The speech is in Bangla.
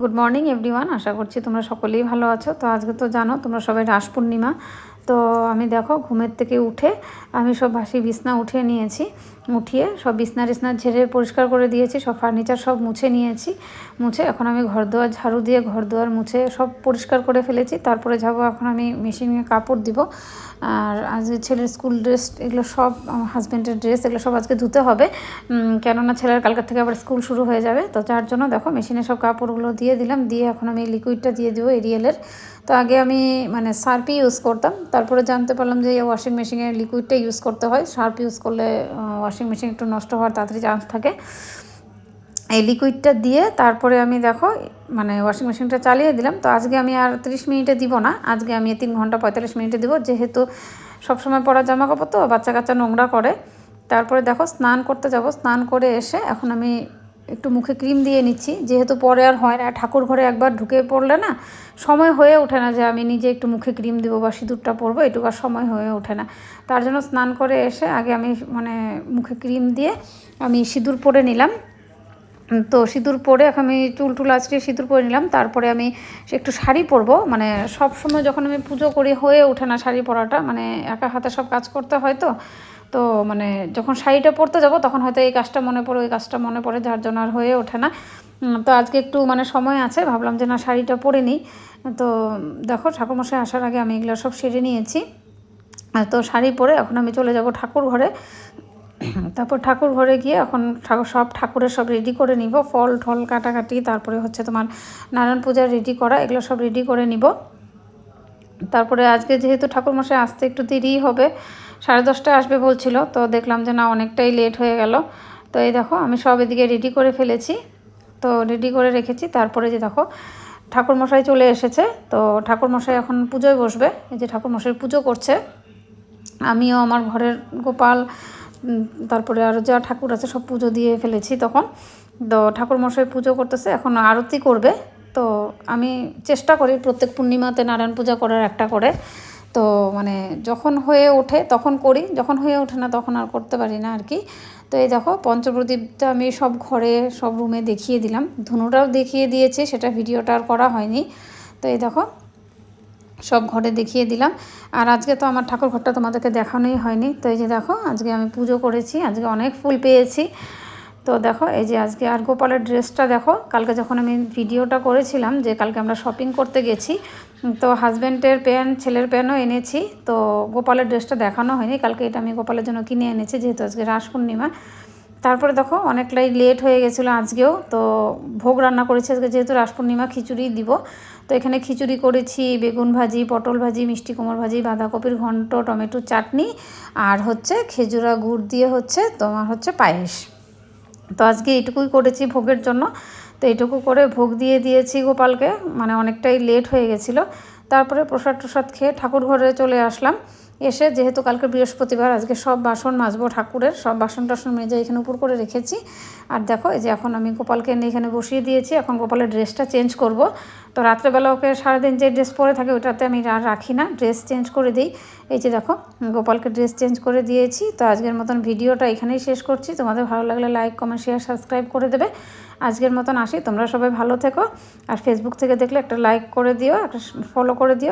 গুড মর্নিং এভরিওয়ান, আশা করছি তোমরা সকলেই ভালো আছো। তো আজকে তো জানো তোমরা সবাই রাস পূর্ণিমা। তো আমি দেখো ঘুমের থেকে উঠে আমি সব বাসি বিছনা উঠিয়ে নিয়েছি, উঠিয়ে সব বিছনা টিছনা ঝেড়ে পরিষ্কার করে দিয়েছি, সব ফার্নিচার সব মুছে নিয়েছি। মুছে এখন আমি ঘর দুয়ার ঝাড়ু দিয়ে ঘর দুয়ার মুছে সব পরিষ্কার করে ফেলেছি। তারপরে যাবো এখন আমি মেশিনে কাপড় দিব। আর আজকে ছেলের স্কুল ড্রেস এগুলো সব, হাজব্যান্ডের ড্রেস এগুলো সব আজকে ধুতে হবে, কেননা ছেলের কালকের থেকে আবার স্কুল শুরু হয়ে যাবে। তো যার জন্য দেখো মেশিনে সব কাপড়গুলো দিয়ে দিলাম, দিয়ে এখন আমি লিকুইডটা দিয়ে দেবো এরিয়েলের। তো আগে আমি সার্ফই ইউজ করতাম, তারপরে জানতে পারলাম যে ওয়াশিং মেশিনে লিকুইডটা ইউজ করতে হয়। সার্ফ ইউজ করলে ওয়াশিং মেশিন একটু নষ্ট হওয়ার তাড়াতাড়ি চান্স থাকে। এই লিকুইডটা দিয়ে তারপরে আমি দেখো ওয়াশিং মেশিনটা চালিয়ে দিলাম। তো আজকে আমি আর 30 মিনিটে দিব না, আজকে আমি 3 ঘন্টা 45 মিনিটে দিব, যেহেতু সবসময় পরা জামা কাপড় তো বাচ্চা কাচ্চা নোংরা করে। তারপরে দেখো স্নান করতে যাব, স্নান করে এসে এখন আমি একটু মুখে ক্রিম দিয়ে নিচ্ছি, যেহেতু পরে আর হয় না। ঠাকুর ঘরে একবার ঢুকে পড়লে না সময় হয়ে ওঠে না যে আমি নিজে একটু মুখে ক্রিম দেবো বা সিঁদুরটা পরবো, এটুকু আর সময় হয়ে ওঠে না। তার জন্য স্নান করে এসে আগে আমি মুখে ক্রিম দিয়ে আমি সিঁদুর পরে নিলাম। তো সিঁদুর পরে এখন আমি চুল আঁচড়িয়ে সিঁদুর পরে নিলাম। তারপরে আমি একটু শাড়ি পরবো, সব সময় যখন আমি পুজো করি হয়ে ওঠে না শাড়ি পরাটা, একা হাতে সব কাজ করতে হয়। তো তো যখন শাড়িটা পরতে যাব তখন হয়তো এই কাজটা মনে পড়ে, ওই কাজটা মনে পড়ে, যার জন্য আর হয়ে ওঠে না। তো আজকে একটু সময় আছে, ভাবলাম যে না শাড়িটা পরে নিই। তো দেখো ঠাকুরমশাই আসার আগে আমি এগুলো সব সেরে নিয়েছি। তো শাড়ি পরে এখন আমি চলে যাব ঠাকুর ঘরে। তারপর ঠাকুর ঘরে গিয়ে এখন সব ঠাকুরের সব রেডি করে নিব, ফল ঠল কাটাকাটি, তারপরে হচ্ছে তোমার নারায়ণ পূজার রেডি করা, এগুলো সব রেডি করে নিব। তারপরে আজকে যেহেতু ঠাকুরমশাই আসতে একটু দেরিই হবে, 10:30টায় আসবে বলছিল, তো দেখলাম যে না অনেকটাই লেট হয়ে গেল। তো এই দেখো আমি সব এদিকে রেডি করে ফেলেছি, তো রেডি করে রেখেছি। তারপরে যে দেখো ঠাকুরমশাই চলে এসেছে, তো ঠাকুরমশাই এখন পুজোয় বসবে। এই যে ঠাকুরমশাই পুজো করছে, আমিও আমার ঘরের গোপাল তারপরে আরও যা ঠাকুর আছে সব পুজো দিয়ে ফেলেছি তখন। তো ঠাকুরমশাই পুজো করতেছে, এখন আরতি করবে। তো আমি চেষ্টা করি প্রত্যেক পূর্ণিমাতে নারায়ণ পূজা করার একটা করে। তো যখন হয়ে ওঠে তখন করি, যখন হয়ে ওঠে না তখন আর করতে পারি না আর কি। তো এই দেখো পঞ্চপ্রদীপটা আমি সব ঘরে সব রুমে দেখিয়ে দিলাম, ধনুটাও দেখিয়ে দিয়েছি, সেটা ভিডিওটা আর করা হয়নি। তো এই দেখো সব ঘরে দেখিয়ে দিলাম। আর আজকে তো আমার ঠাকুর ঘরটা তোমাদেরকে দেখানোই হয়নি। তো এই যে দেখো আজকে আমি পুজো করেছি, আজকে অনেক ফুল পেয়েছি। তো দেখো এই যে আজকে আর গোপালের ড্রেসটা দেখো, কালকে যখন আমি ভিডিওটা করেছিলাম যে কালকে আমরা শপিং করতে গেছি, তো হাজব্যান্ডের প্যান্ট ছেলের প্যান্টও এনেছি, তো গোপালের ড্রেসটা দেখানো হয়নি। কালকে এটা আমি গোপালের জন্য কিনে এনেছি, যেহেতু আজকে রাস পূর্ণিমা। তারপরে দেখো অনেকটাই লেট হয়ে গেছিলো আজকেও, তো ভোগ রান্না করেছি আজকে, যেহেতু রাস পূর্ণিমা খিচুড়ি দিব। তো এখানে খিচুড়ি করেছি, বেগুন ভাজি, পটল ভাজি, মিষ্টি কুমড়ো ভাজি, বাঁধাকপির ঘন্ট, টমেটোর চাটনি, আর হচ্ছে খেজুরা গুড় দিয়ে তোমার পায়েস। তো আজকে এইটুকুই করেছি ভোগের জন্য। তো এইটুকু করে ভোগ দিয়ে দিয়েছি গোপালকে, অনেকটাই লেট হয়ে গেছিলো। তারপরে প্রসাদ খেয়ে ঠাকুর ঘরে চলে আসলাম। এসে যেহেতু কালকে বৃহস্পতিবার, আজকে সব বাসন মাজবো, ঠাকুরের সব বাসন টাসন মেজে এখানে উপর করে রেখেছি। আর দেখো এই যে এখন আমি গোপালকে এনে এখানে বসিয়ে দিয়েছি, এখন গোপালের ড্রেসটা চেঞ্জ করব। তো রাত্রেবেলা ওকে সারাদিন যে ড্রেস পরে থাকে ওটাতে আমি আর রাখি না, ড্রেস চেঞ্জ করে দিই। এই যে দেখো গোপালকে ড্রেস চেঞ্জ করে দিয়েছি। তো আজকের মতন ভিডিওটা এখানেই শেষ করছি। তোমাদের ভালো লাগলে লাইক কমেন্ট শেয়ার সাবস্ক্রাইব করে দেবে। আজকের মতন আসি, তোমরা সবাই ভালো থেকো। আর ফেসবুক থেকে দেখলে একটা লাইক করে দিও, একটা ফলো করে দিও।